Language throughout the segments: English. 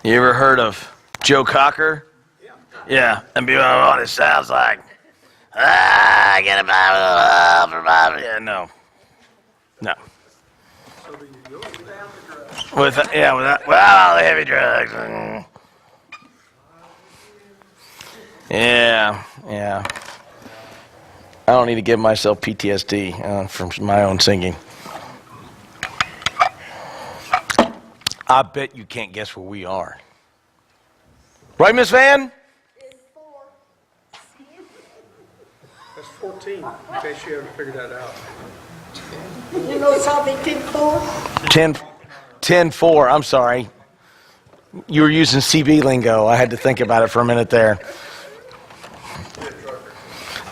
You ever heard of Joe Cocker? Yeah. And be what it sounds like. Get a Bible for Bible. Yeah, no. No. So do you go without the drugs? Without all the heavy drugs. Yeah. I don't need to give myself PTSD from my own singing. I bet you can't guess where we are. Right, Miss Van? That's 14, in case you haven't figured that out. You know something, 10-4? 10-4, I'm sorry. You were using CB lingo. I had to think about it for a minute there.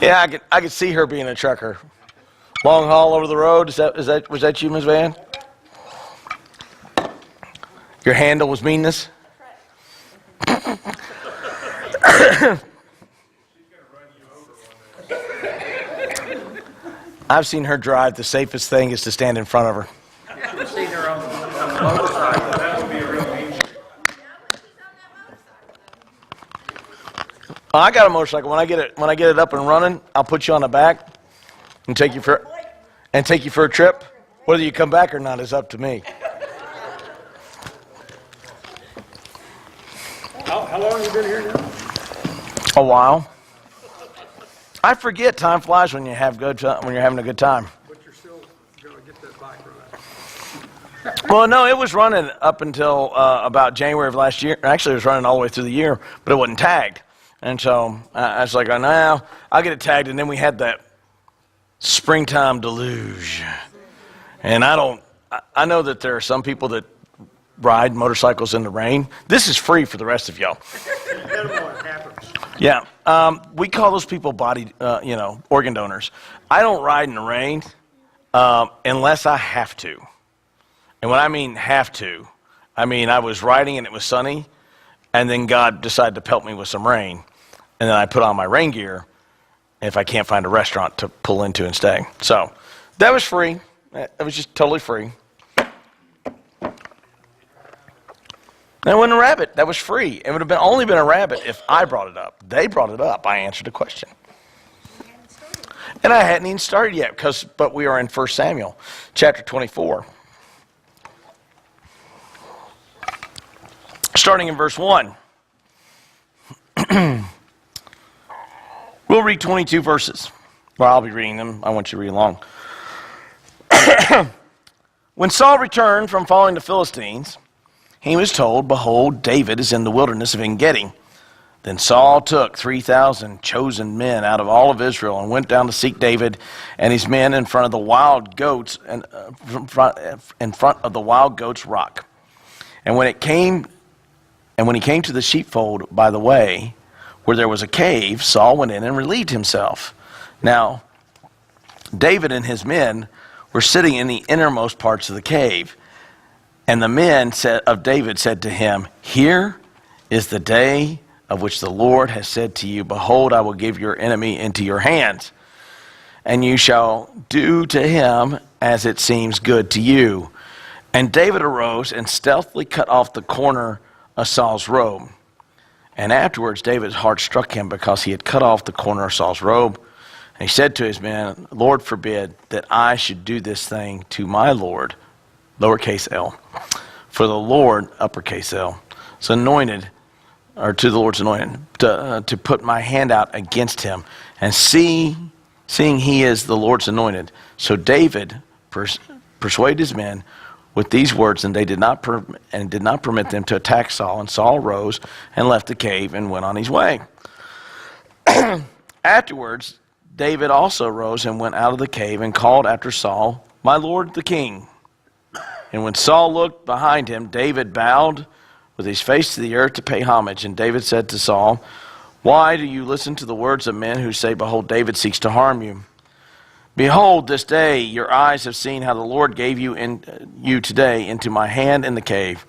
Yeah, I could see her being a trucker. Long haul over the road. Was that you, Ms. Van? Your handle was meanness? I've seen her drive. The safest thing is to stand in front of her. I've seen her on the motorcycle. That would be a real easy. I got a motorcycle. When I get it up and running, I'll put you on the back and take you for a trip. Whether you come back or not is up to me. How long have you been here now? A while. I forget. Time flies when you have when you're having a good time. But you're still going to get that bike running. Well, no, it was running up until about January of last year. Actually, it was running all the way through the year, but it wasn't tagged. And so I was like, no, I'll get it tagged. And then we had that springtime deluge. And I know that there are some people that ride motorcycles in the rain. This is free for the rest of y'all. What happens? Yeah. We call those people organ donors. I don't ride in the rain unless I have to. And when I mean have to, I mean I was riding and it was sunny, and then God decided to pelt me with some rain. And then I put on my rain gear if I can't find a restaurant to pull into and stay. So that was free. It was just totally free. That wasn't a rabbit. That was free. It would have only been a rabbit if I brought it up. They brought it up. I answered the question. And I hadn't even started yet, but we are in 1 Samuel chapter 24. Starting in verse 1. We'll read 22 verses. Well, I'll be reading them. I want you to read along. When Saul returned from following the Philistines, he was told, "Behold, David is in the wilderness of En-Gedi." Then Saul took 3,000 chosen men out of all of Israel and went down to seek David and his men in front of the wild goats and in front of the wild goats rock. And when he came to the sheepfold by the way, where there was a cave, Saul went in and relieved himself. Now, David and his men were sitting in the innermost parts of the cave. And the men of David said to him, "Here is the day of which the Lord has said to you, Behold, I will give your enemy into your hands, and you shall do to him as it seems good to you." And David arose and stealthily cut off the corner of Saul's robe. And afterwards David's heart struck him because he had cut off the corner of Saul's robe. And he said to his men, "Lord forbid that I should do this thing to my Lord," lowercase l, "for the Lord," uppercase L, is anointed, or to the Lord's anointed, to put my hand out against him, and seeing he is the Lord's anointed. So David persuaded his men with these words, and they did not permit them to attack Saul. And Saul rose and left the cave and went on his way. Afterwards, David also rose and went out of the cave and called after Saul, "My lord the king." And when Saul looked behind him, David bowed with his face to the earth to pay homage. And David said to Saul, "Why do you listen to the words of men who say, Behold, David seeks to harm you? Behold, this day your eyes have seen how the Lord gave you today into my hand in the cave.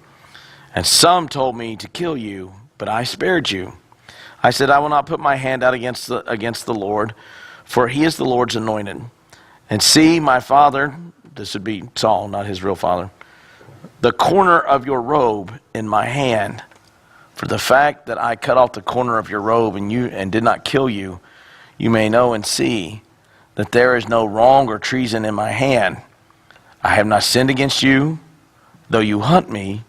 And some told me to kill you, but I spared you. I said, I will not put my hand out against the Lord, for he is the Lord's anointed. And see, my father," this would be Saul, not his real father, "the corner of your robe in my hand. For the fact that I cut off the corner of your robe and did not kill you, you may know and see that there is no wrong or treason in my hand. I have not sinned against you, though you hunt me,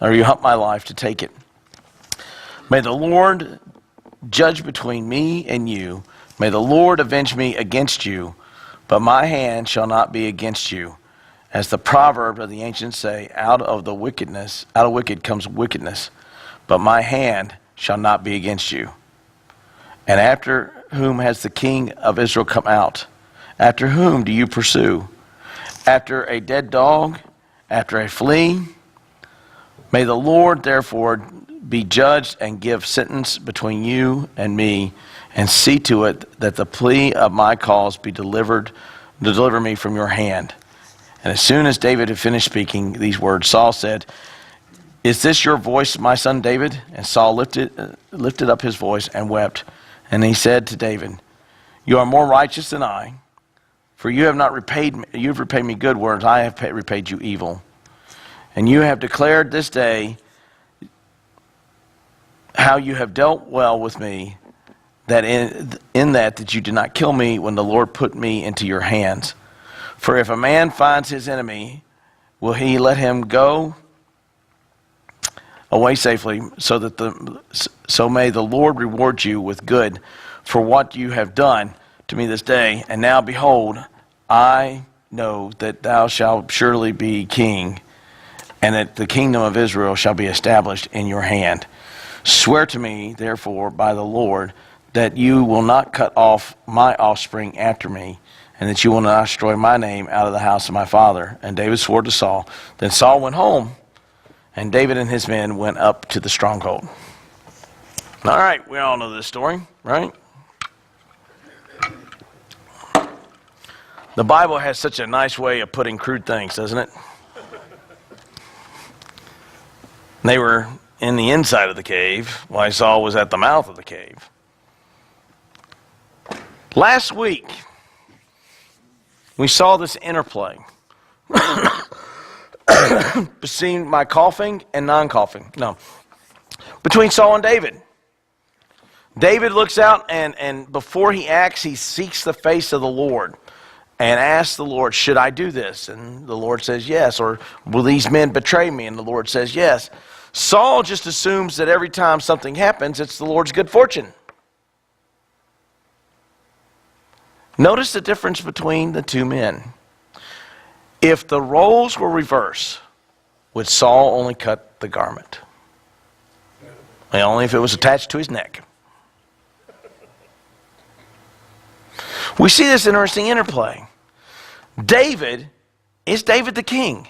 or you hunt my life to take it. May the Lord judge between me and you. May the Lord avenge me against you, but my hand shall not be against you. As the proverb of the ancients say, out of wicked comes wickedness, but my hand shall not be against you. And after whom has the king of Israel come out? After whom do you pursue? After a dead dog? After a flea? May the Lord therefore be judged and give sentence between you and me, and see to it that the plea of my cause be deliver me from your hand. And as soon as David had finished speaking these words, Saul said, Is this your voice, my son David? And Saul lifted up his voice and wept. And he said to David, You are more righteous than I, for you have not repaid me. You have repaid me good words. I have repaid you evil. And you have declared this day how you have dealt well with me, that in that you did not kill me when the Lord put me into your hands. For if a man finds his enemy, will he let him go away safely? So may the Lord reward you with good for what you have done to me this day. And now behold, I know that thou shalt surely be king, and that the kingdom of Israel shall be established in your hand. Swear to me, therefore, by the Lord, that you will not cut off my offspring after me, and that you will not destroy my name out of the house of my father. And David swore to Saul. Then Saul went home, and David and his men went up to the stronghold. All right, we all know this story, right? The Bible has such a nice way of putting crude things, doesn't it? They were in the inside of the cave, while Saul was at the mouth of the cave. Last week, we saw this interplay between my coughing and non-coughing. No, between Saul and David. David looks out, and before he acts, he seeks the face of the Lord and asks the Lord, should I do this? And the Lord says yes. Or will these men betray me? And the Lord says yes. Saul just assumes that every time something happens, it's the Lord's good fortune. Notice the difference between the two men. If the roles were reversed, would Saul only cut the garment? Only if it was attached to his neck. We see this interesting interplay. Is David the king?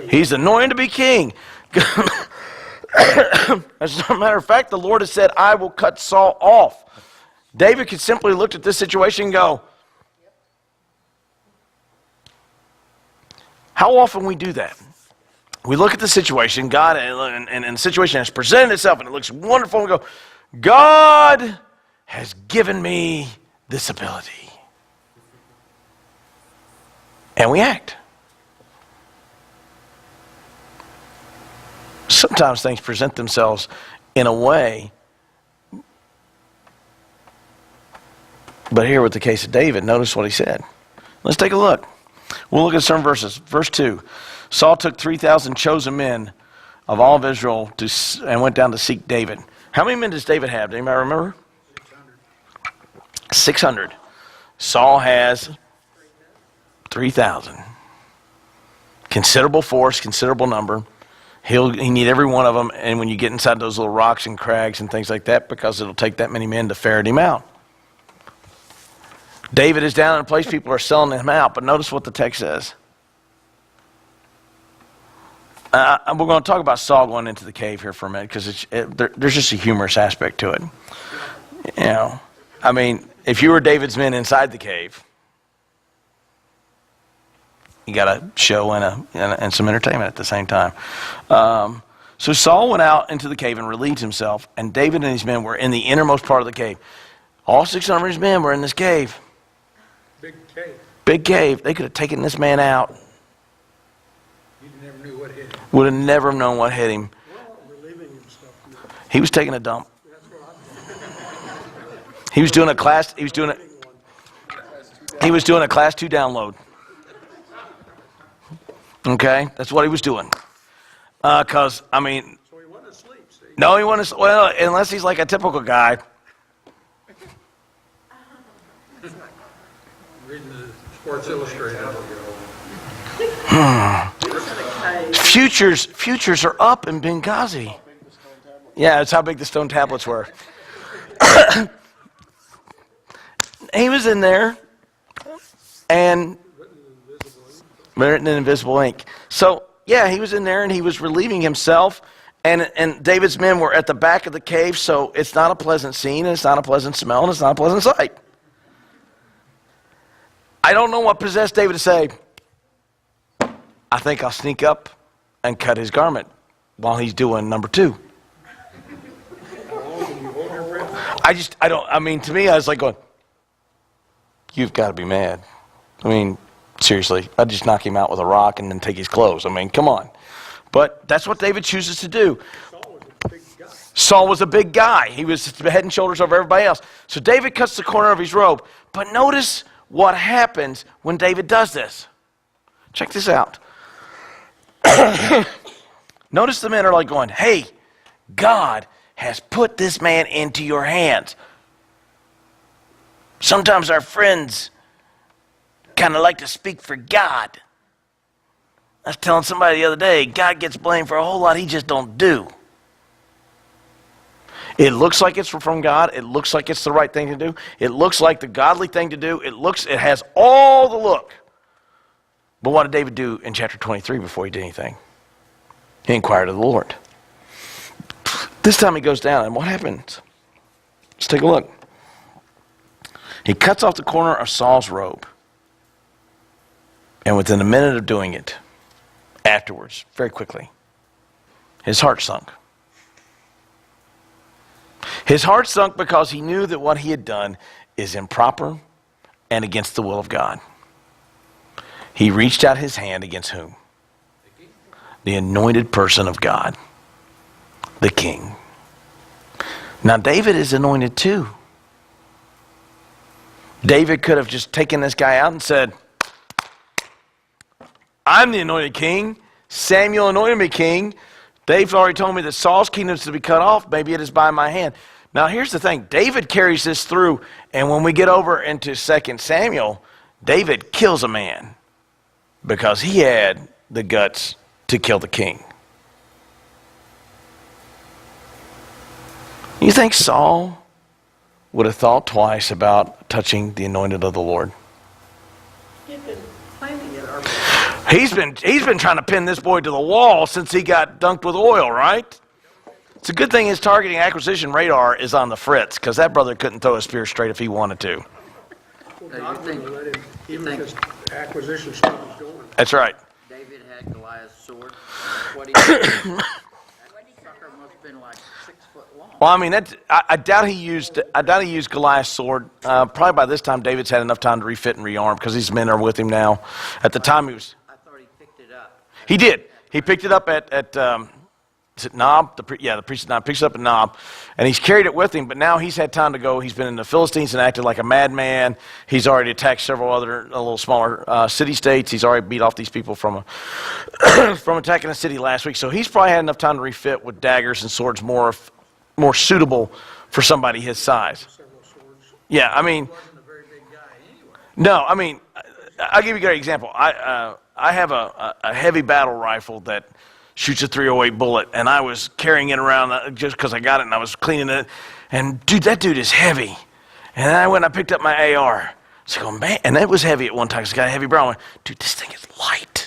He's anointed to be king. As a matter of fact, the Lord has said, I will cut Saul off. David could simply look at this situation and go, how often we do that? We look at the situation, God, and the situation has presented itself, and it looks wonderful, and we go, God has given me this ability. And we act. Sometimes things present themselves in a way. But here with the case of David, notice what he said. Let's take a look. We'll look at some verses. Verse 2. Saul took 3,000 chosen men of all of Israel and went down to seek David. How many men does David have? Does anybody remember? 600. Saul has 3,000. Considerable force, considerable number. He need every one of them, and when you get inside those little rocks and crags and things like that, because it'll take that many men to ferret him out. David is down in a place people are selling him out, but notice what the text says. We're going to talk about Saul going into the cave here for a minute, because there's just a humorous aspect to it. You know, I mean, if you were David's men inside the cave, you got a show and some entertainment at the same time. So Saul went out into the cave and relieved himself, and David and his men were in the innermost part of the cave. All 600 of his men were in this cave. Big cave. Big cave. They could have taken this man out. You never knew what hit him. Would have never known what hit him. Well, relieving himself. He was taking a dump. That's what I He was doing a class. He was doing a class 2 download. Okay, that's what he was doing. Cause I mean, So he wasn't asleep, Steve. no, he wasn't. Well, unless he's like a typical guy. Reading the Sports Illustrated. Futures are up in Benghazi. Yeah, that's how big the stone tablets were. He was in there, and written in invisible ink. So yeah, he was in there and he was relieving himself. And David's men were at the back of the cave, so it's not a pleasant scene, and it's not a pleasant smell, and it's not a pleasant sight. I don't know what possessed David to say, I think I'll sneak up and cut his garment while he's doing number 2. To me, I was like going, you've got to be mad. I mean, seriously, I'd just knock him out with a rock and then take his clothes. I mean, come on. But that's what David chooses to do. Saul was a big guy. He was head and shoulders over everybody else. So David cuts the corner of his robe. But notice what happens when David does this. Check this out. Notice the men are like going, hey, God has put this man into your hands. Sometimes our friends kind of like to speak for God. I was telling somebody the other day, God gets blamed for a whole lot he just don't do. It looks like it's from God. It looks like it's the right thing to do. It looks like the godly thing to do. It has all the look. But what did David do in chapter 23 before he did anything? He inquired of the Lord. This time he goes down, and what happens? Let's take a look. He cuts off the corner of Saul's robe. And within a minute of doing it, afterwards, very quickly, his heart sunk. His heart sunk because he knew that what he had done is improper and against the will of God. He reached out his hand against whom? The anointed person of God, the king. Now David is anointed too. David could have just taken this guy out and said, I'm the anointed king. Samuel anointed me king. Dave's already told me that Saul's kingdom is to be cut off. Maybe it is by my hand. Now here's the thing. David carries this through, and when we get over into 2 Samuel, David kills a man because he had the guts to kill the king. You think Saul would have thought twice about touching the anointed of the Lord? He's been trying to pin this boy to the wall since he got dunked with oil, right? It's a good thing his targeting acquisition radar is on the fritz, because that brother couldn't throw a spear straight if he wanted to. Well, God wouldn't let him, even if his acquisition stuff was going. That's right. David had Goliath's sword. What he did, that sucker must have been like 6 foot long. Well, I mean, I doubt he used Goliath's sword. Probably by this time, David's had enough time to refit and rearm because these men are with him now. At the time, he was. I thought he picked it up. He did. He picked it up at is it Nob? The priest Nob picks it up at Nob, and he's carried it with him. But now he's had time to go. He's been in the Philistines and acted like a madman. He's already attacked several other a little smaller city-states. He's already beat off these people from from attacking a city last week. So he's probably had enough time to refit with daggers and swords more suitable for somebody his size. Several swords. Yeah, I mean, He wasn't a very big guy anyway. no, I mean, I'll give you a great example. I have a heavy battle rifle that shoots a .308 bullet, and I was carrying it around just because I got it, and I was cleaning it. And dude, that dude is heavy. And then I went and I picked up my AR. So I go, man, and it was heavy at one time. It's got a heavy barrel. I went, dude, this thing is light.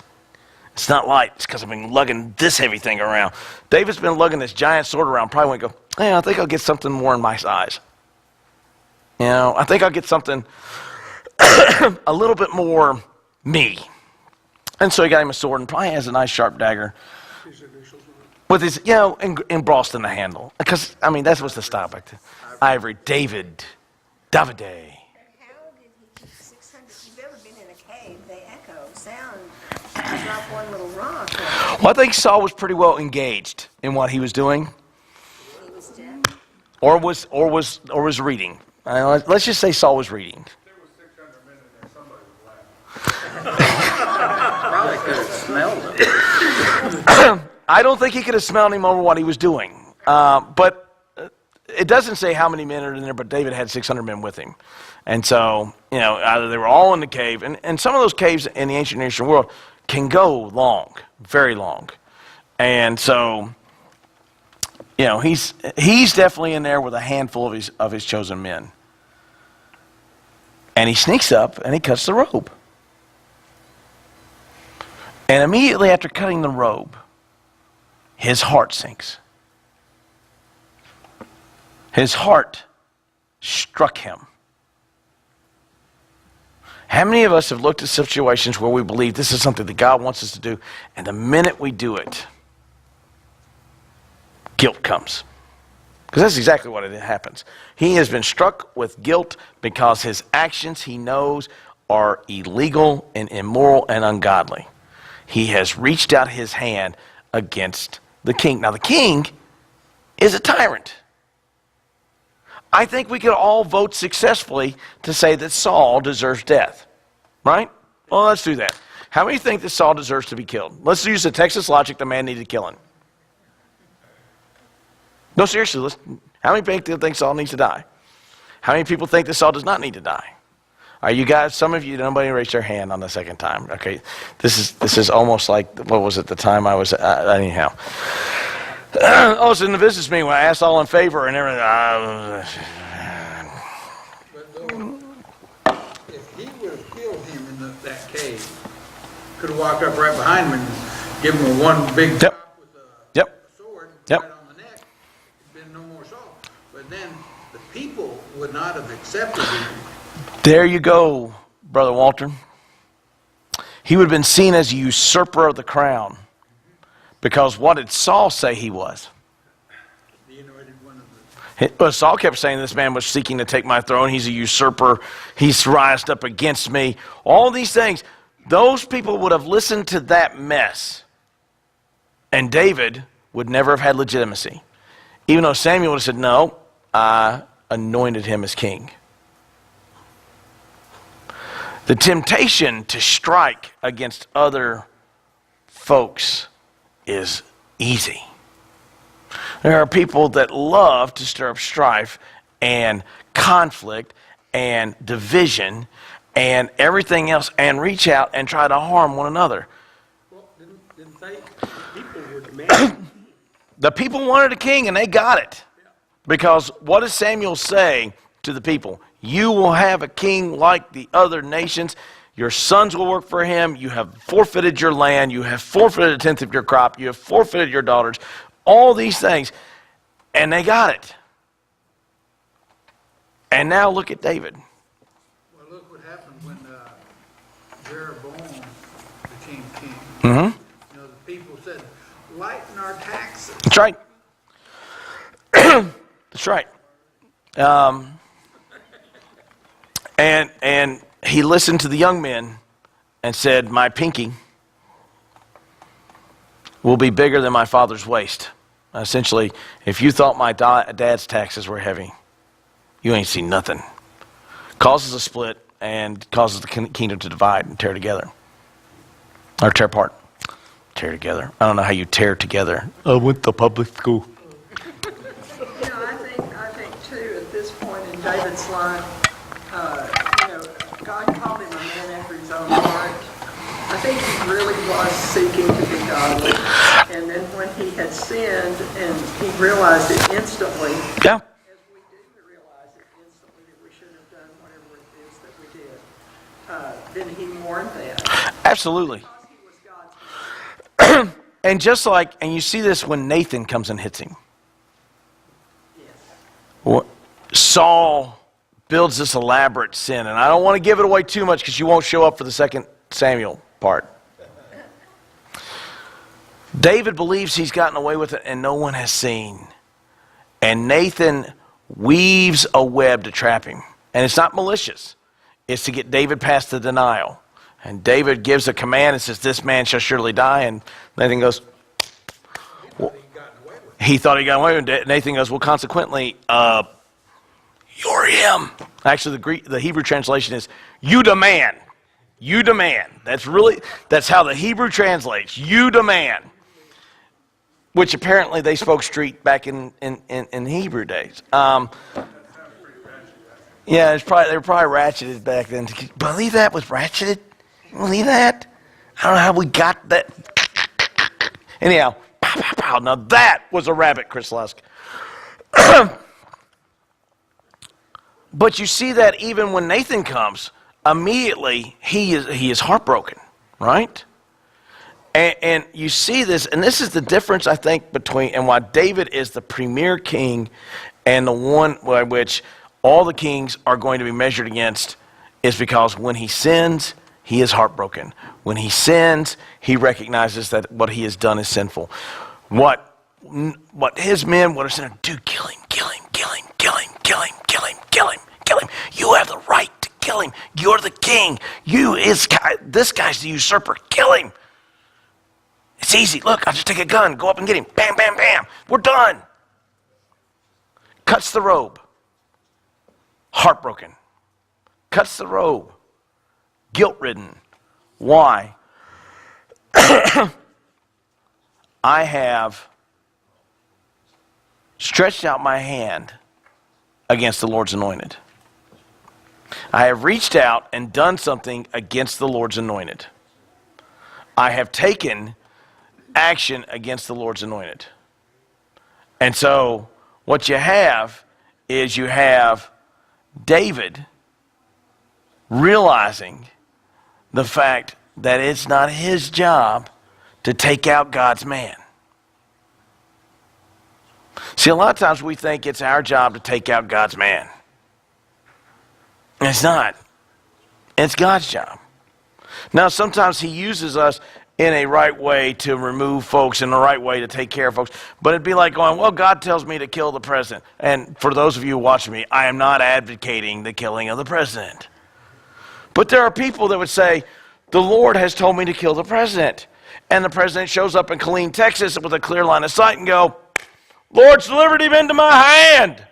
It's not light. It's because I've been lugging this heavy thing around. David's been lugging this giant sword around. Probably went, I think I'll get something more in my size. You know, I think I'll get something a little bit more me. And so he got him a sword and probably has a nice sharp dagger. His initials on it. With his, embossed in the handle. Because, I mean, that's what's the style back then. Ivory, Davide. How did he keep 600? If you've ever been in a cave, they echo sound. drop one little rock. Well, I think Saul was pretty well engaged in what he was doing, He was dead. or was reading. Let's just say Saul was reading. There was 600 men in there, somebody was laughing. Probably could have smelled it. I don't think he could have smelled him over what he was doing. But it doesn't say how many men are in there, but David had 600 men with him. And so, either they were all in the cave, and some of those caves in the ancient Near Eastern world can go long, very long. And so, he's definitely in there with a handful of his chosen men. And he sneaks up and he cuts the robe. And immediately after cutting the robe, his heart sinks. His heart struck him. How many of us have looked at situations where we believe this is something that God wants us to do, and the minute we do it, guilt comes? Because that's exactly what it happens. He has been struck with guilt because his actions, he knows, are illegal and immoral and ungodly. He has reached out his hand against the king. Now, the king is a tyrant. I think we could all vote successfully to say that Saul deserves death. Right? Well, let's do that. How many think that Saul deserves to be killed? Let's use the Texas logic, the man needed killing. No, seriously, how many people think Saul needs to die? How many people think that Saul does not need to die? Are you guys, some of you, nobody raised their hand on the second time. Okay, this is almost like, what was it, the time I was, anyhow. I was in the business meeting when I asked all in favor and everything. But if he would have killed him in that cave, could have walked up right behind him and given him one big chop with a sword right on the neck, there'd been no more Saul. But then the people would not have accepted him. There you go, Brother Walter. He would have been seen as a usurper of the crown. Because what did Saul say he was? The anointed one of the... Well, Saul kept saying this man was seeking to take my throne. He's a usurper. He's rised up against me. All these things. Those people would have listened to that mess. And David would never have had legitimacy. Even though Samuel would have said, no, I anointed him as king. The temptation to strike against other folks is easy. There are people that love to stir up strife and conflict and division and everything else and reach out and try to harm one another. Well, didn't they? The people were demanding. The people wanted a king and they got it. Because what does Samuel say to the people? You will have a king like the other nations. Your sons will work for him. You have forfeited your land. You have forfeited a tenth of your crop. You have forfeited your daughters. All these things. And they got it. And now look at David. Well, look what happened when Jeroboam became king. Mm-hmm. The people said, lighten our taxes. That's right. That's right. And he listened to the young men and said, my pinky will be bigger than my father's waist. Essentially, if you thought my dad's taxes were heavy, you ain't seen nothing. Causes a split and causes the kingdom to divide and tear together. Or tear apart. Tear together. I don't know how you tear together. I went to public school. I think too, at this point in David's life, God called him a man after his own heart. I think he really was seeking to be godly. And then when he had sinned and he realized it instantly, Yeah. as we do realize it instantly that we should have done whatever it is that we did, then he mourned that. Absolutely. Because he was God's man. And just like, and you see this when Nathan comes and hits him. Yes. Saul builds this elaborate sin, and I don't want to give it away too much because you won't show up for the 2 Samuel part. David believes he's gotten away with it and no one has seen. And Nathan weaves a web to trap him. And it's not malicious. It's to get David past the denial. And David gives a command and says, this man shall surely die. And Nathan goes, he thought he got away with it. Nathan goes, well, consequently, you're him. Actually, the Hebrew translation is, you demand. You demand. That's how the Hebrew translates. You demand. Which apparently they spoke street back in Hebrew days. Yeah, they were probably ratcheted back then. Believe that was ratcheted? Believe that? I don't know how we got that. Anyhow, pow, pow, pow. Now that was a rabbit, Chris Lusk. But you see that even when Nathan comes, immediately he is heartbroken, right? And you see this, and this is the difference, I think, between, and why David is the premier king and the one by which all the kings are going to be measured against, is because when he sins, he is heartbroken. When he sins, he recognizes that what he has done is sinful. What his men would have said, dude, kill him, kill him, kill him, kill him, kill him, kill him, kill him, kill him. You have the right to kill him. You're the king. This guy's the usurper. Kill him. It's easy. Look, I'll just take a gun, go up and get him. Bam, bam, bam. We're done. Cuts the robe. Heartbroken. Cuts the robe. Guilt-ridden. Why? I have stretched out my hand against the Lord's anointed. I have reached out and done something against the Lord's anointed. I have taken action against the Lord's anointed. And so what you have is you have David realizing the fact that it's not his job to take out God's man. See, a lot of times we think it's our job to take out God's man. It's not. It's God's job. Now, sometimes he uses us in a right way to remove folks, in the right way to take care of folks. But it'd be like going, well, God tells me to kill the president. And for those of you watching me, I am not advocating the killing of the president. But there are people that would say, the Lord has told me to kill the president. And the president shows up in Killeen, Texas with a clear line of sight and go, Lord's delivered him into my hand.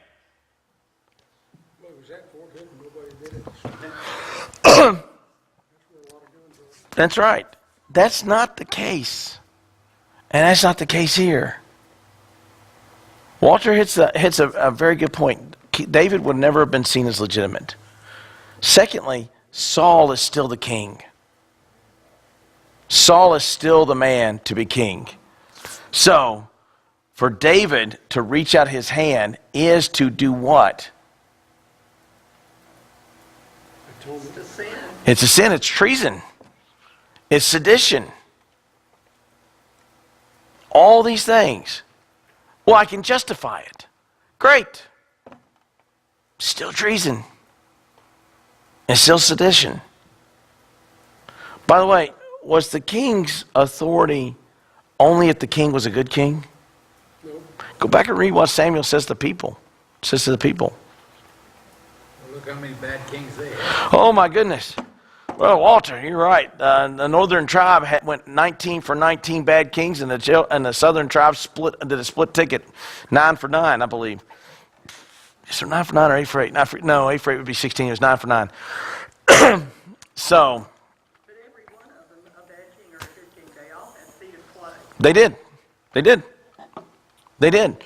What was that for? Nobody did it. That's right. That's not the case. And that's not the case here. Walter hits a very good point. David would never have been seen as legitimate. Secondly, Saul is still the king. Saul is still the man to be king. So, for David to reach out his hand is to do what? It's a sin. It's a sin. It's treason. It's sedition. All these things. Well, I can justify it. Great. Still treason. It's still sedition. By the way, was the king's authority only if the king was a good king? No. Go back and read what Samuel says to the people. Says to the people. Well, look how many bad kings they had. Oh my goodness. Well, Walter, you're right. The northern tribe went 19 for 19 bad kings, and the southern tribe did a split ticket, 9 for 9, I believe. Is there 9 for 9 or 8 for 8? No, 8 for 8 would be 16. It was 9 for 9. So. But every one of them, a bad king or a good king, they all had feet of clay. They did. They did. They did.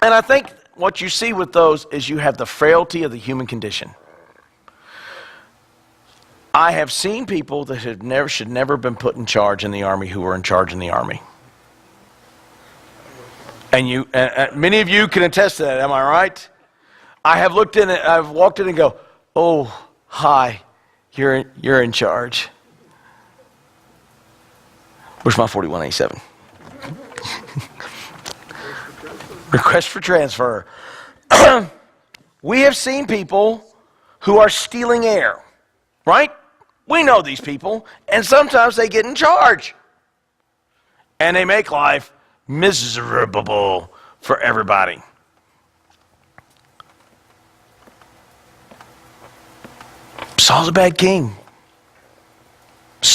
And I think what you see with those is you have the frailty of the human condition. I have seen people that should never been put in charge in the army who were in charge in the army. And many of you can attest to that, am I right? I have looked in it, I've walked in and go, oh, hi, you're in charge. Where's my 4187? Request for transfer. We have seen people who are stealing air, right? We know these people, and sometimes they get in charge. And they make life miserable for everybody. Saul's a bad king.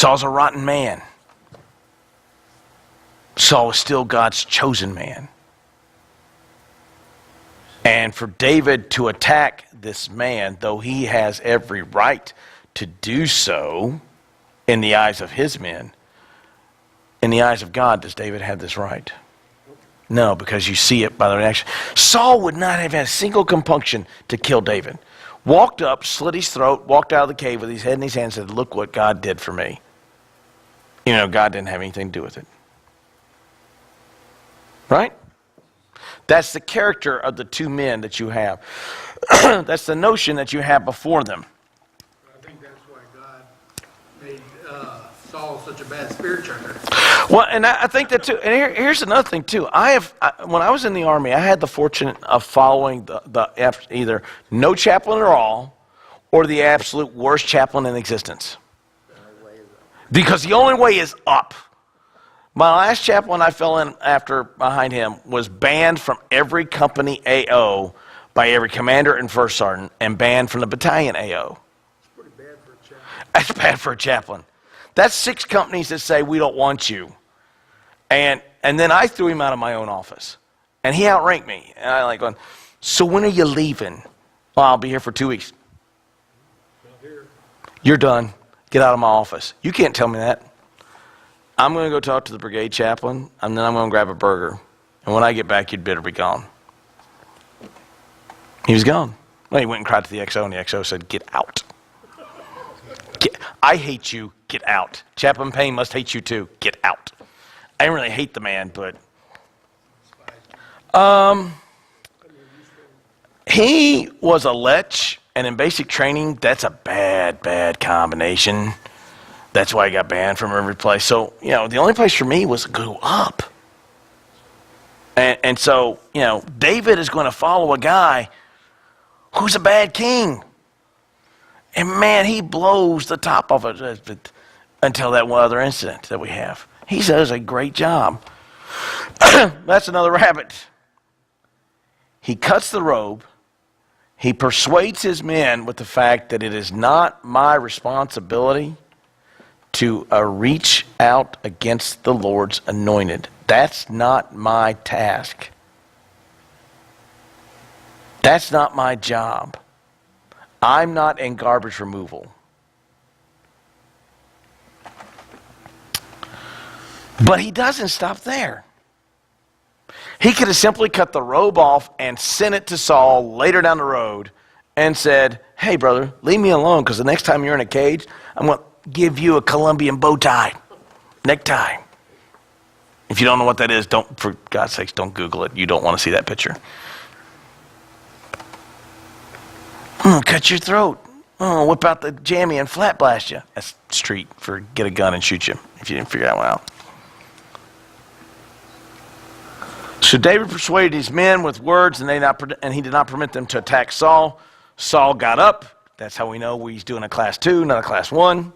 Saul's a rotten man. Saul was still God's chosen man. And for David to attack this man, though he has every right to do so in the eyes of his men, in the eyes of God, does David have this right? No, because you see it by the reaction. Saul would not have had a single compunction to kill David. Walked up, slit his throat, walked out of the cave with his head in his hand and said, look what God did for me. You know, God didn't have anything to do with it. Right? That's the character of the two men that you have. That's the notion that you have before them. I think that's why God made Saul such a bad spirit chucker. Well, and I think that too. And here's another thing too. When I was in the Army, I had the fortune of following the either no chaplain at all or the absolute worst chaplain in existence. Because the only way is up. My last chaplain I fell in after behind him was banned from every company AO by every commander and first sergeant and banned from the battalion AO. It's pretty bad for a chaplain. That's bad for a chaplain. That's 6 companies that say, we don't want you. And then I threw him out of my own office. And he outranked me. And I like going, so when are you leaving? Well, I'll be here for 2 weeks. Not here. You're done. Get out of my office. You can't tell me that. I'm going to go talk to the brigade chaplain, and then I'm going to grab a burger. And when I get back, you'd better be gone. He was gone. Well, he went and cried to the XO, and the XO said, get out. I hate you. Get out. Chaplain Payne must hate you too. Get out. I didn't really hate the man, but he was a lech, and in basic training, that's a bad combination. That's why he got banned from every place. So, you know, the only place for me was to go up. And so, you know, David is going to follow a guy who's a bad king. And man, he blows the top of it until that one other incident that we have. He does a great job. That's another rabbit. He cuts the robe. He persuades his men with the fact that it is not my responsibility to reach out against the Lord's anointed. That's not my task. That's not my job. I'm not in garbage removal. But he doesn't stop there. He could have simply cut the robe off and sent it to Saul later down the road and said, hey, brother, leave me alone because the next time you're in a cage, I'm going to give you a Colombian bow tie, necktie. If you don't know what that is, for God's sakes, don't Google it. You don't want to see that picture. Cut your throat. Whip out the jammy and flat blast you. That's street for get a gun and shoot you if you didn't figure that one out. So David persuaded his men with words, and he did not permit them to attack Saul. Saul got up. That's how we know he's doing a class 2, not a class 1.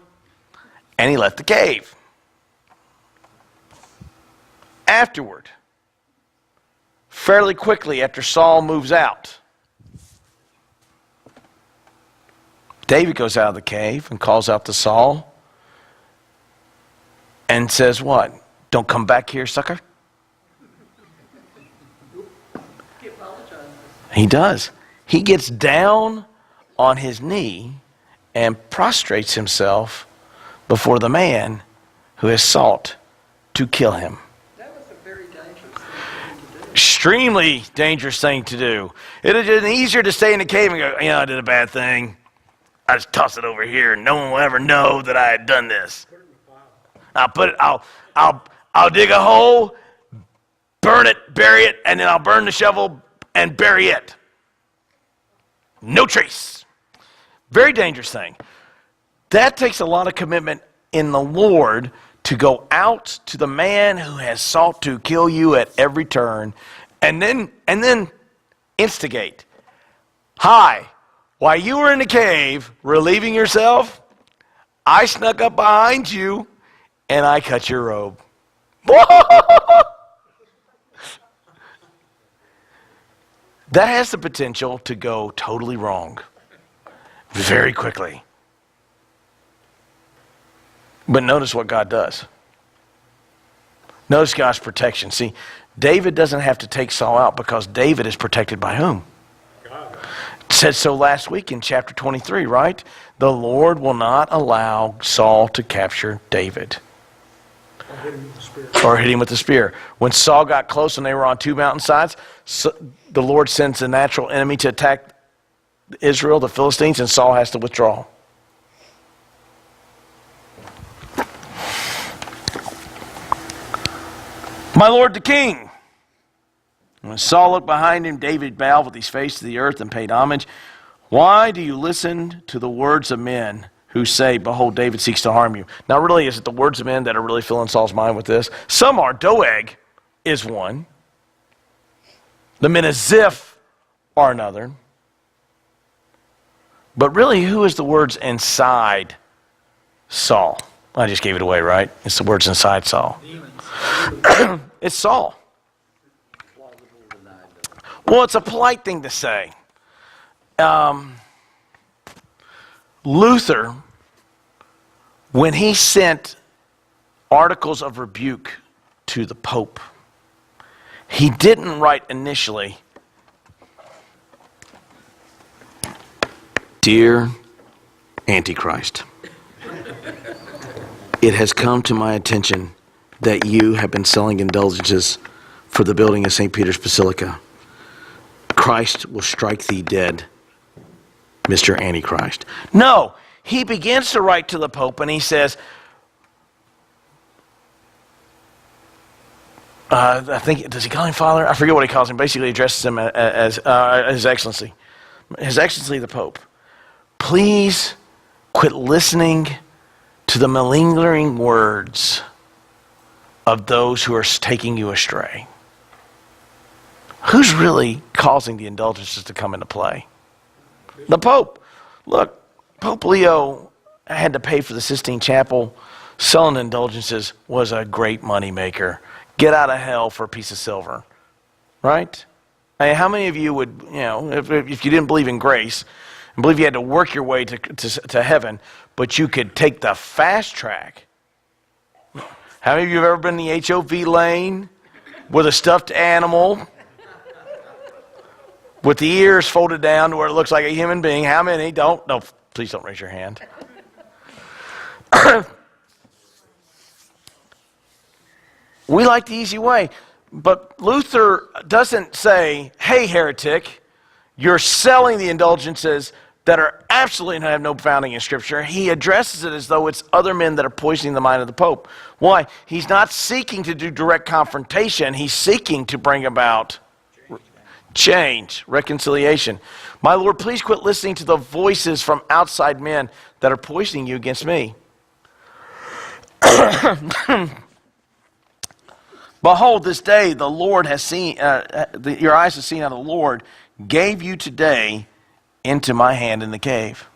And he left the cave. Afterward, fairly quickly after Saul moves out, David goes out of the cave and calls out to Saul and says what? Don't come back here, sucker. He apologizes. He does. He gets down on his knee and prostrates himself before the man who has sought to kill him. That was a very dangerous thing to do. Extremely dangerous thing to do. It would have been easier to stay in the cave and go, I did a bad thing. I just toss it over here and no one will ever know that I had done this. I'll dig a hole, burn it, bury it, and then I'll burn the shovel and bury it. No trace. Very dangerous thing. That takes a lot of commitment in the Lord to go out to the man who has sought to kill you at every turn and then instigate. Hi, while you were in the cave relieving yourself, I snuck up behind you and I cut your robe. That has the potential to go totally wrong very quickly. But notice what God does. Notice God's protection. See, David doesn't have to take Saul out because David is protected by whom? God. It said so last week in chapter 23, right? The Lord will not allow Saul to capture David. Or hit him with the spear. When Saul got close and they were on two mountainsides, the Lord sends a natural enemy to attack Israel, the Philistines, and Saul has to withdraw. My lord the king. When Saul looked behind him, David bowed with his face to the earth and paid homage. Why do you listen to the words of men who say, behold, David seeks to harm you? Now really, is it the words of men that are really filling Saul's mind with this? Some are. Doeg is one. The men of Ziph are another. But really, who is the words inside Saul? I just gave it away, right? It's the words inside Saul. It's Saul. Well, it's a polite thing to say. Luther, when he sent articles of rebuke to the Pope, he didn't write initially, Dear Antichrist, it has come to my attention that you have been selling indulgences for the building of St. Peter's Basilica. Christ will strike thee dead, Mr. Antichrist. No, he begins to write to the Pope and he says, I think, does he call him Father? I forget what he calls him. Basically, he addresses him as His Excellency. His Excellency the Pope. Please quit listening to the malingering words of those who are taking you astray. Who's really causing the indulgences to come into play? The Pope. Look, Pope Leo had to pay for the Sistine Chapel. Selling indulgences was a great money maker. Get out of hell for a piece of silver. Right? I mean, how many of you would, if you didn't believe in grace, and believe you had to work your way to heaven, but you could take the fast track? How many of you have ever been in the HOV lane with a stuffed animal with the ears folded down to where it looks like a human being? How many? No, please don't raise your hand. We like the easy way. But Luther doesn't say, hey, heretic, you're selling the indulgences that are absolutely have no founding in Scripture. He addresses it as though it's other men that are poisoning the mind of the Pope. Why? He's not seeking to do direct confrontation. He's seeking to bring about change, reconciliation. My Lord, please quit listening to the voices from outside men that are poisoning you against me. Behold, this day the Lord has seen, your eyes have seen how the Lord gave you today into my hand in the cave.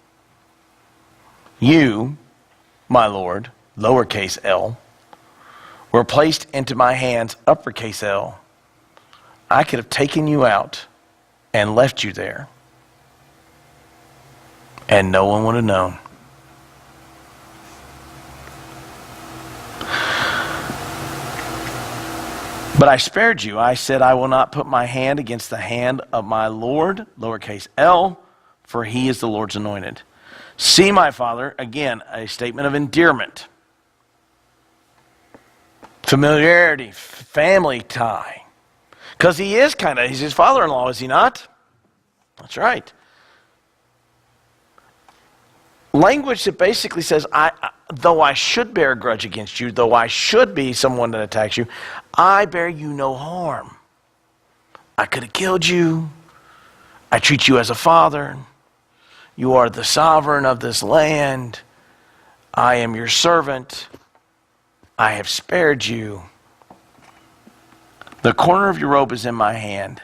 You, my Lord, lowercase l, were placed into my hands, uppercase L. I could have taken you out and left you there, and no one would have known. But I spared you. I said, I will not put my hand against the hand of my Lord, lowercase l, for he is the Lord's anointed. See, my Father, again, a statement of endearment, familiarity, family tie. Because he is he's his father-in-law, is he not? That's right. Language that basically says, though I should bear a grudge against you, though I should be someone that attacks you, I bear you no harm. I could have killed you. I treat you as a father. You are the sovereign of this land. I am your servant. I have spared you. The corner of your robe is in my hand.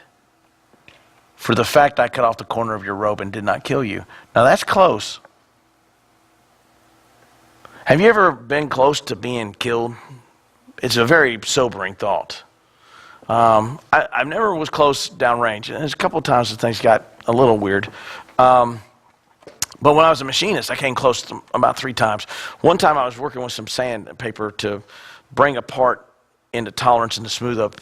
For the fact I cut off the corner of your robe and did not kill you. Now that's close. Have you ever been close to being killed? It's a very sobering thought. I never was close downrange. There's a couple of times that things got a little weird. But when I was a machinist, I came close to about 3 times. One time I was working with some sandpaper to bring a part into tolerance and to smooth up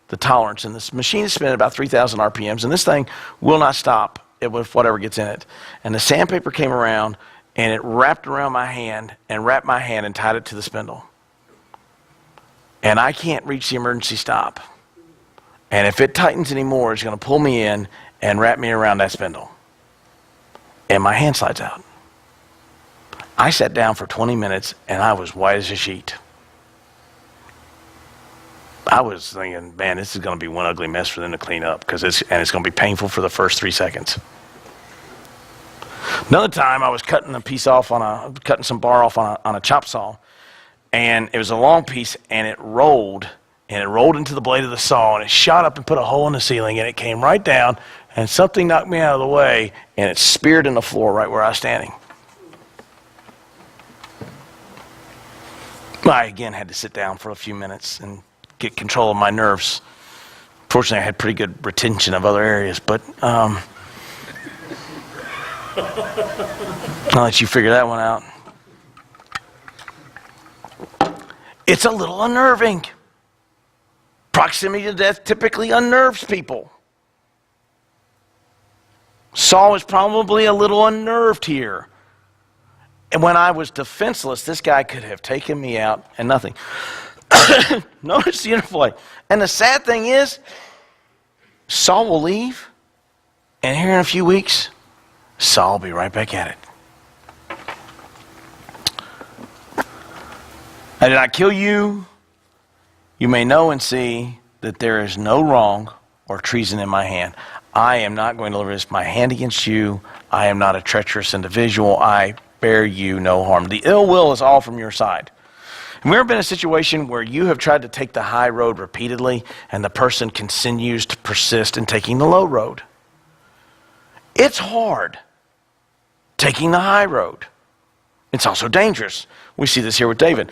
the tolerance. And this machine is spinning about 3,000 RPMs, and this thing will not stop with whatever gets in it. And the sandpaper came around, and it wrapped around my hand and tied it to the spindle. And I can't reach the emergency stop. And if it tightens anymore, it's going to pull me in and wrap me around that spindle. And my hand slides out. I sat down for 20 minutes, and I was white as a sheet. I was thinking, man, this is going to be one ugly mess for them to clean up, it's going to be painful for the first 3 seconds. Another time, I was cutting some bar off on a chop saw, and it was a long piece, and it rolled into the blade of the saw, and it shot up and put a hole in the ceiling, and it came right down, and something knocked me out of the way, and it speared in the floor right where I was standing. I again had to sit down for a few minutes and get control of my nerves. Fortunately, I had pretty good retention of other areas, but I'll let you figure that one out. It's a little unnerving. Proximity to death typically unnerves people. Saul was probably a little unnerved here. And when I was defenseless, this guy could have taken me out and nothing. Notice the interplay. And the sad thing is, Saul will leave, and here in a few weeks, Saul will be right back at it. I did not kill you. You may know and see that there is no wrong or treason in my hand. I am not going to raise my hand against you. I am not a treacherous individual. I bear you no harm. The ill will is all from your side. Have you ever been in a situation where you have tried to take the high road repeatedly and the person continues to persist in taking the low road? It's hard taking the high road. It's also dangerous. We see this here with David.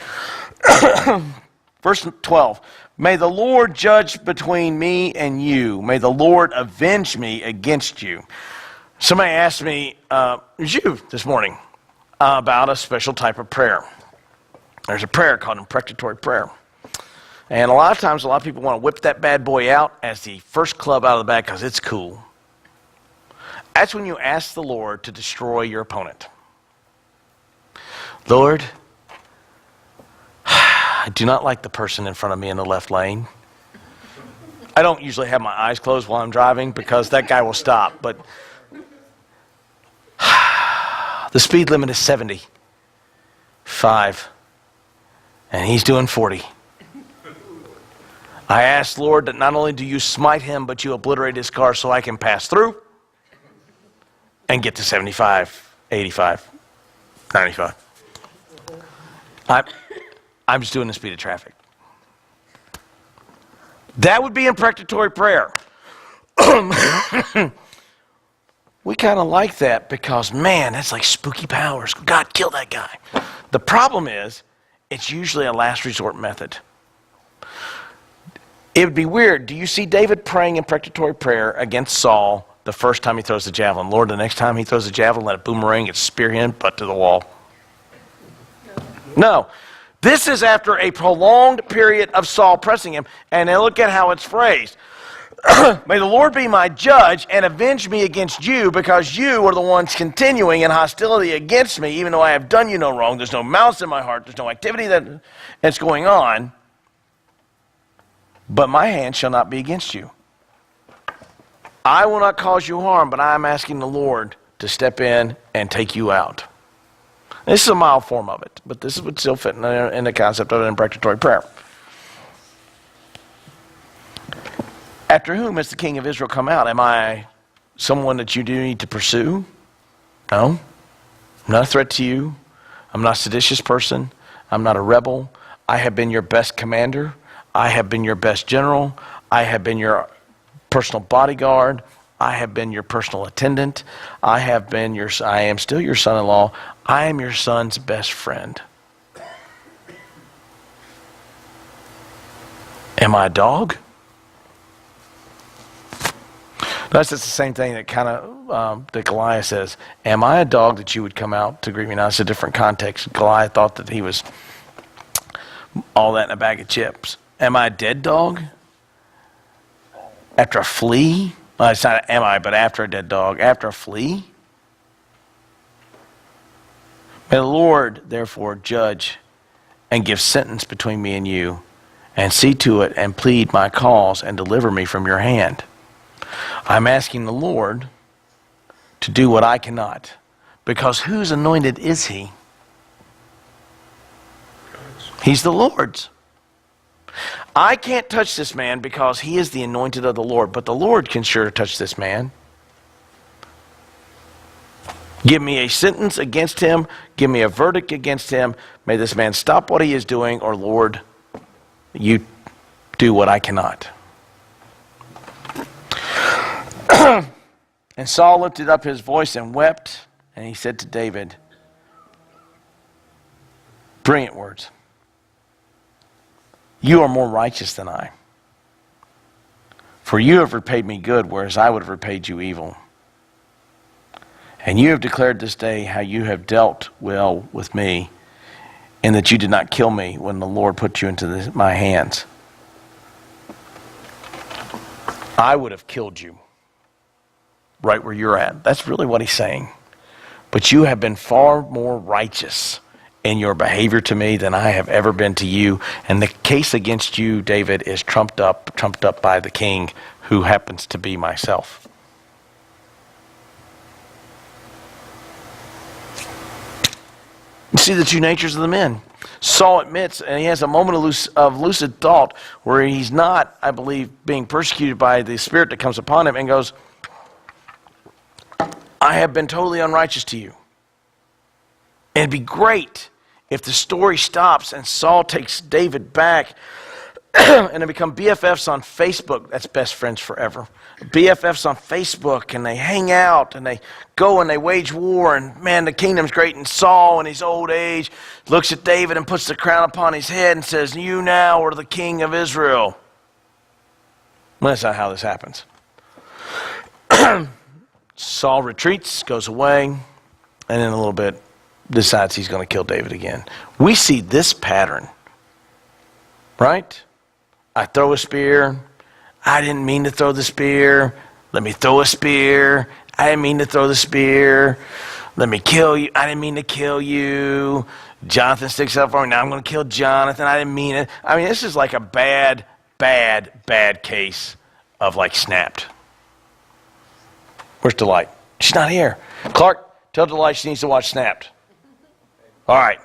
Verse 12, may the Lord judge between me and you. May the Lord avenge me against you. Somebody asked me, it was you this morning, about a special type of prayer. There's a prayer called imprecatory prayer. And a lot of times, a lot of people want to whip that bad boy out as the first club out of the bag because it's cool. That's when you ask the Lord to destroy your opponent. Lord, I do not like the person in front of me in the left lane. I don't usually have my eyes closed while I'm driving because that guy will stop, but the speed limit is 75, and he's doing 40. I ask, Lord, that not only do you smite him, but you obliterate his car so I can pass through and get to 75, 85, 95. I'm just doing the speed of traffic. That would be imprecatory prayer. We kind of like that because, man, that's like spooky powers. God, kill that guy. The problem is, it's usually a last resort method. It would be weird. Do you see David praying imprecatory prayer against Saul the first time he throws the javelin? Lord, the next time he throws the javelin, let it boomerang, it spear him, butt to the wall. No. This is after a prolonged period of Saul pressing him, and then look at how it's phrased. May the Lord be my judge and avenge me against you, because you are the ones continuing in hostility against me, even though I have done you no wrong. There's no malice in my heart. There's no activity that's going on. But my hand shall not be against you. I will not cause you harm, but I am asking the Lord to step in and take you out. This is a mild form of it, but this would still fit in the concept of an imprecatory prayer. After whom has the king of Israel come out? Am I someone that you do need to pursue? No. I'm not a threat to you. I'm not a seditious person. I'm not a rebel. I have been your best commander. I have been your best general. I have been your personal bodyguard. I have been your personal attendant. I am still your son-in-law. I am your son's best friend. Am I a dog? That's just the same thing that kind of that Goliath says, am I a dog that you would come out to greet me? Now, it's a different context. Goliath thought that he was all that in a bag of chips. Am I a dead dog? After a flea? Well, it's not am I, but after a dead dog. After a flea? May the Lord, therefore, judge and give sentence between me and you, and see to it and plead my cause and deliver me from your hand. I'm asking the Lord to do what I cannot, because whose anointed is he? He's the Lord's. I can't touch this man because he is the anointed of the Lord, but the Lord can sure touch this man. Give me a sentence against him. Give me a verdict against him. May this man stop what he is doing, or Lord, you do what I cannot. And Saul lifted up his voice and wept, and he said to David, brilliant words, you are more righteous than I, for you have repaid me good, whereas I would have repaid you evil. And you have declared this day how you have dealt well with me, in that you did not kill me when the Lord put you into my hands. I would have killed you right where you're at. That's really what he's saying. But you have been far more righteous in your behavior to me than I have ever been to you. And the case against you, David, is trumped up by the king, who happens to be myself. You see the two natures of the men. Saul admits, and he has a moment of lucid thought where he's not, I believe, being persecuted by the spirit that comes upon him, and goes, I have been totally unrighteous to you. And it'd be great if the story stops and Saul takes David back and they become BFFs on Facebook. That's best friends forever. BFFs on Facebook, and they hang out and they go and they wage war, and man, the kingdom's great. And Saul in his old age looks at David and puts the crown upon his head and says, you now are the king of Israel. Well, that's not how this happens. Saul retreats, goes away, and in a little bit decides he's going to kill David again. We see this pattern, right? I throw a spear. I didn't mean to throw the spear. Let me throw a spear. I didn't mean to throw the spear. Let me kill you. I didn't mean to kill you. Jonathan sticks up for me. Now I'm going to kill Jonathan. I didn't mean it. I mean, this is like a bad case of like Snapped. Where's Delight? She's not here. Clark, tell Delight she needs to watch Snapped. All right.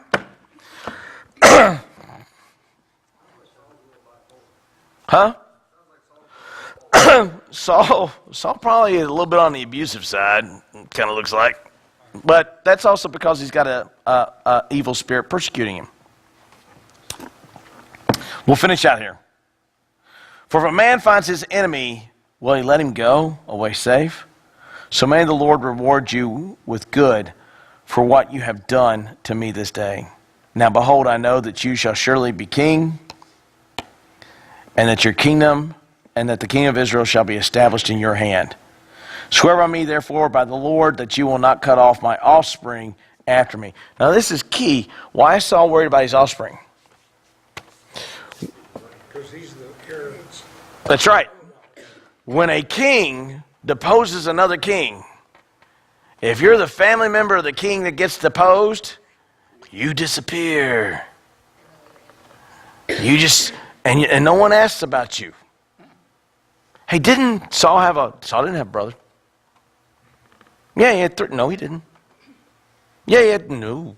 Huh? Saul probably a little bit on the abusive side, kind of looks like. But that's also because he's got a evil spirit persecuting him. We'll finish out here. For if a man finds his enemy, will he let him go away safe? So may the Lord reward you with good for what you have done to me this day. Now behold, I know that you shall surely be king, and that your kingdom, and that the king of Israel shall be established in your hand. Swear by me, therefore, by the Lord, that you will not cut off my offspring after me. Now this is key. Why is Saul worried about his offspring? Because he's the heir. That's right. When a king deposes another king, if you're the family member of the king that gets deposed, you disappear. You just, and no one asks about you. Hey, didn't Saul didn't have a brother? Yeah, he had no, he didn't. Yeah, he had, no.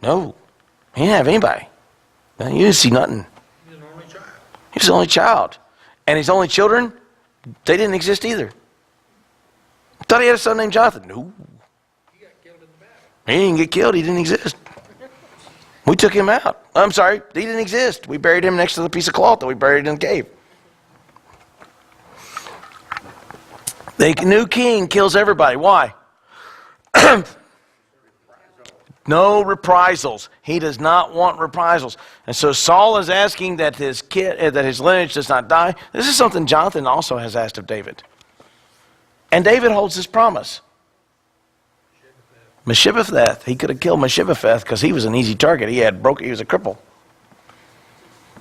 He didn't have anybody. No, you didn't see nothing. He's an only child. He was the only child. And his only children, they didn't exist either. I thought he had a son named Jonathan. No. He got killed in the battle. He didn't get killed. He didn't exist. We took him out. I'm sorry. He didn't exist. We buried him next to the piece of cloth that we buried in the cave. The new king kills everybody. Why? No reprisals. He does not want reprisals. And so Saul is asking that his lineage does not die. This is something Jonathan also has asked of David. And David holds his promise. Mephibosheth, he could have killed Mephibosheth because he was an easy target. He was a cripple.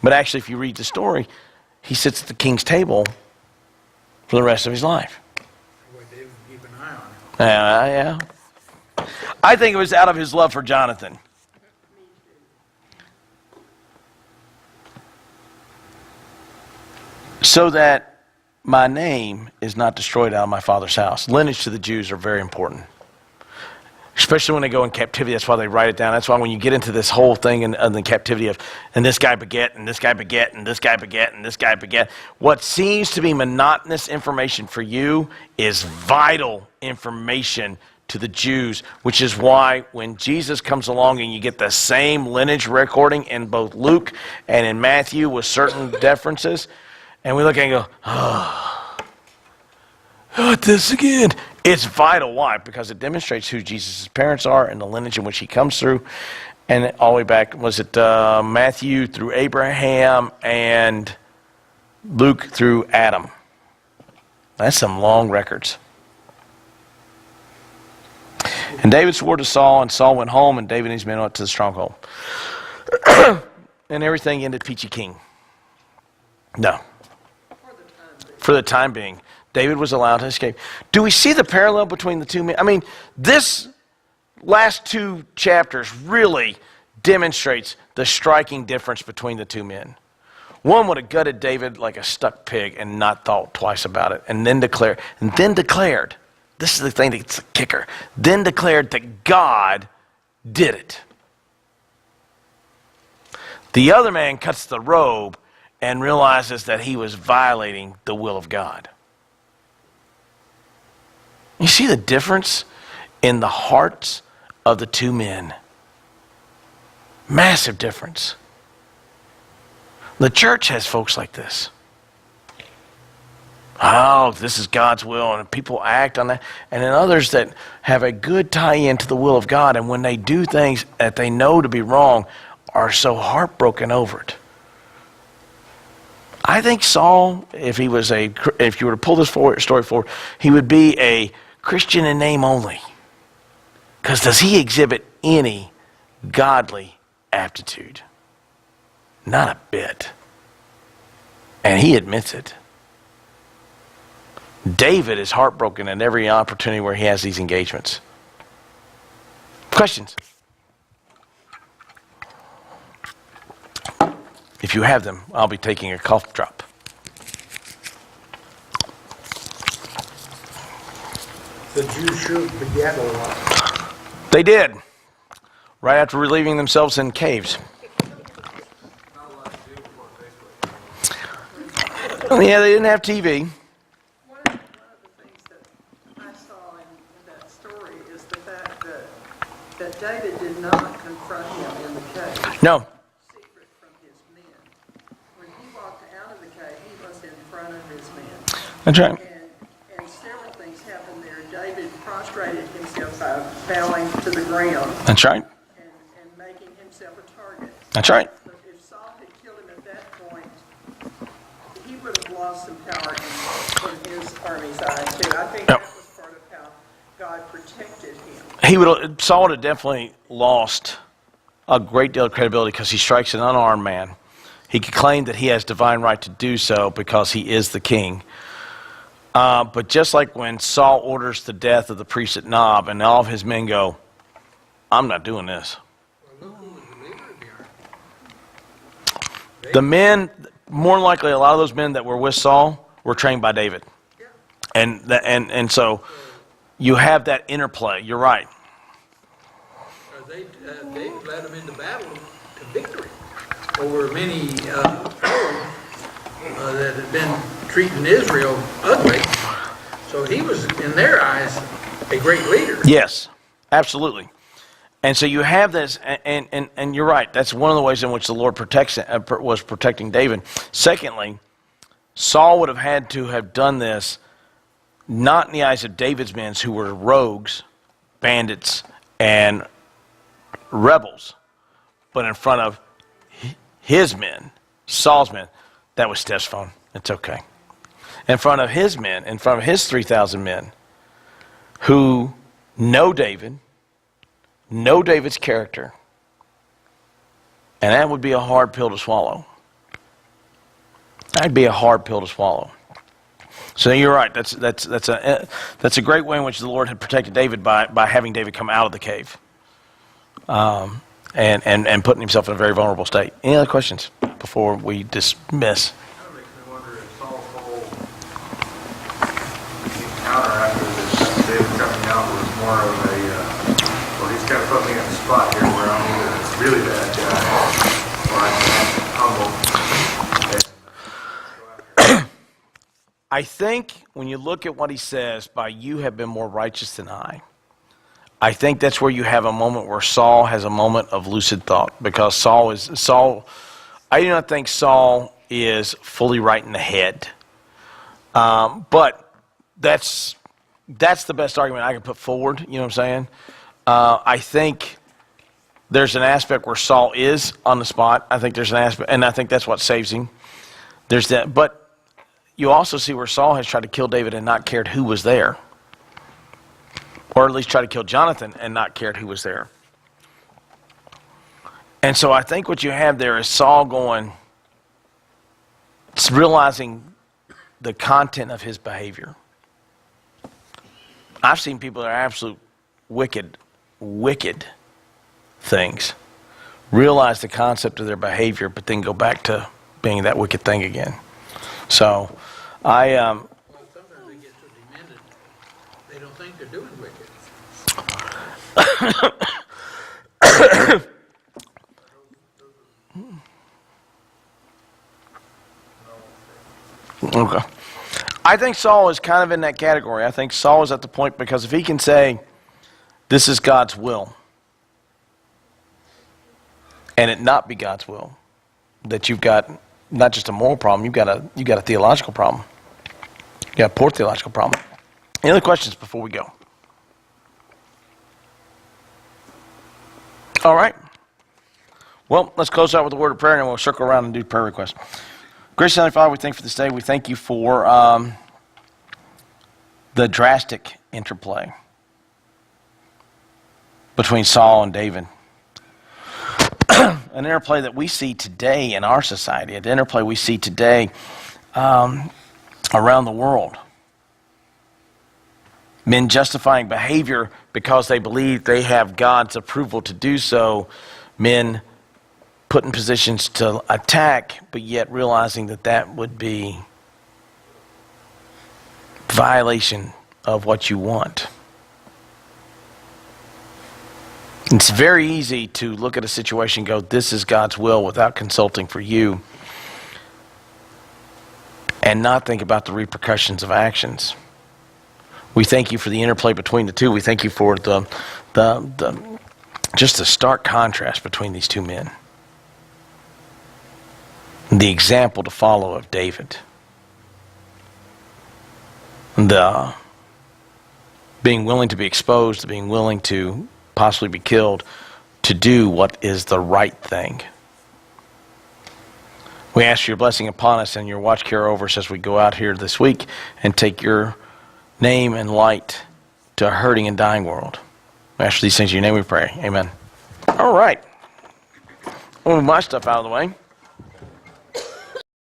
But actually, if you read the story, he sits at the king's table for the rest of his life. Boy, David would keep an eye on him. Yeah. I think it was out of his love for Jonathan. So that my name is not destroyed out of my Father's house. Lineage to the Jews are very important. Especially when they go in captivity. That's why they write it down. That's why when you get into this whole thing in the captivity of, and this guy beget, and this guy beget, and this guy beget, and this guy beget. What seems to be monotonous information for you is vital information to the Jews, which is why when Jesus comes along and you get the same lineage recording in both Luke and in Matthew with certain differences, and we look and go, what this again? It's vital. Why? Because it demonstrates who Jesus' parents are and the lineage in which he comes through. And all the way back, was it Matthew through Abraham and Luke through Adam? That's some long records. And David swore to Saul, and Saul went home, and David and his men went to the stronghold. And everything ended peachy keen. No. For the time being. David was allowed to escape. Do we see the parallel between the two men? I mean, this last 2 chapters really demonstrates the striking difference between the 2 men. One would have gutted David like a stuck pig and not thought twice about it, and then declared, this is the thing that's the kicker, then declared that God did it. The other man cuts the robe and realizes that he was violating the will of God. You see the difference in the hearts of the 2 men. Massive difference. The church has folks like this. Oh, this is God's will, and people act on that. And then others that have a good tie-in to the will of God, and when they do things that they know to be wrong, are so heartbroken over it. I think Saul, if you were to pull this story forward, he would be a Christian in name only. Because does he exhibit any godly aptitude? Not a bit. And he admits it. David is heartbroken at every opportunity where he has these engagements. Questions? If you have them, I'll be taking a cough drop. The Jews sure begat a lot. They did. Right after relieving themselves in caves. Yeah, they didn't have TV. One of the things that I saw in that story is the fact that David did not confront him in the cave. No. Secret from his men. When he walked out of the cave, he was in front of his men. That's right. And several things happened there. David prostrated himself by bowing to the ground. That's right. And making himself a target. That's right. But if Saul had killed him at that point, he would have lost some power in his army's eyes too. I think that was part of how God protected him. Saul would have definitely lost a great deal of credibility because he strikes an unarmed man. He could claim that he has divine right to do so because he is the king. But just like when Saul orders the death of the priest at Nob and all of his men go, I'm not doing this. The men, more than likely, a lot of those men that were with Saul were trained by David. And so you have that interplay. You're right. They led them into battle to victory over many foes that had been treating Israel ugly. So he was, in their eyes, a great leader. Yes, absolutely. And so you have this, and you're right. That's one of the ways in which the Lord was protecting David. Secondly, Saul would have had to have done this not in the eyes of David's men, who were rogues, bandits, and rebels, but in front of his men, Saul's men. That was Steph's phone. It's okay. In front of his men, in front of his 3,000 men, who know David, know David's character, and that would be a hard pill to swallow. That'd be a hard pill to swallow. So you're right. That's a great way in which the Lord had protected David by having David come out of the cave, and putting himself in a very vulnerable state. Any other questions before we dismiss? Kind of makes me wonder if Saul's whole encounter after this David coming out was more of a, well, he's kind of put me in a spot here where I'm either a really bad guy or I'm humble. I think when you look at what he says, by you have been more righteous than I think that's where you have a moment where Saul has a moment of lucid thought, because Saul, I do not think Saul is fully right in the head. But that's the best argument I can put forward, you know what I'm saying? I think there's an aspect where Saul is on the spot. I think there's an aspect, and I think that's what saves him. There's that, but you also see where Saul has tried to kill David and not cared who was there. Or at least tried to kill Jonathan and not cared who was there. And so I think what you have there is Saul realizing the content of his behavior. I've seen people that are absolute wicked things realize the concept of their behavior, but then go back to being that wicked thing again. So, Well, sometimes they get so demented, they don't think they're doing wicked. Okay. I think Saul is kind of in that category. I think Saul is at the point, because if he can say, this is God's will, and it not be God's will, that you've got not just a moral problem, you've got a theological problem. You got a poor theological problem. Any other questions before we go? All right. Well, let's close out with a word of prayer, and we'll circle around and do prayer requests. Gracious Heavenly Father, we thank you for this day. We thank you for the drastic interplay between Saul and David. An interplay that we see today in our society, an interplay we see today around the world. Men justifying behavior because they believe they have God's approval to do so. Men put in positions to attack, but yet realizing that that would be violation of what you want. It's very easy to look at a situation and go, this is God's will, without consulting for you, and not think about the repercussions of actions. We thank you for the interplay between the two. We thank you for just the stark contrast between these two men. The example to follow of David. The being willing to be exposed, being willing to possibly be killed, to do what is the right thing. We ask your blessing upon us and your watch care over us as we go out here this week and take your name and light to a hurting and dying world. We ask these things in your name we pray. Amen. All right. I'll move my stuff out of the way.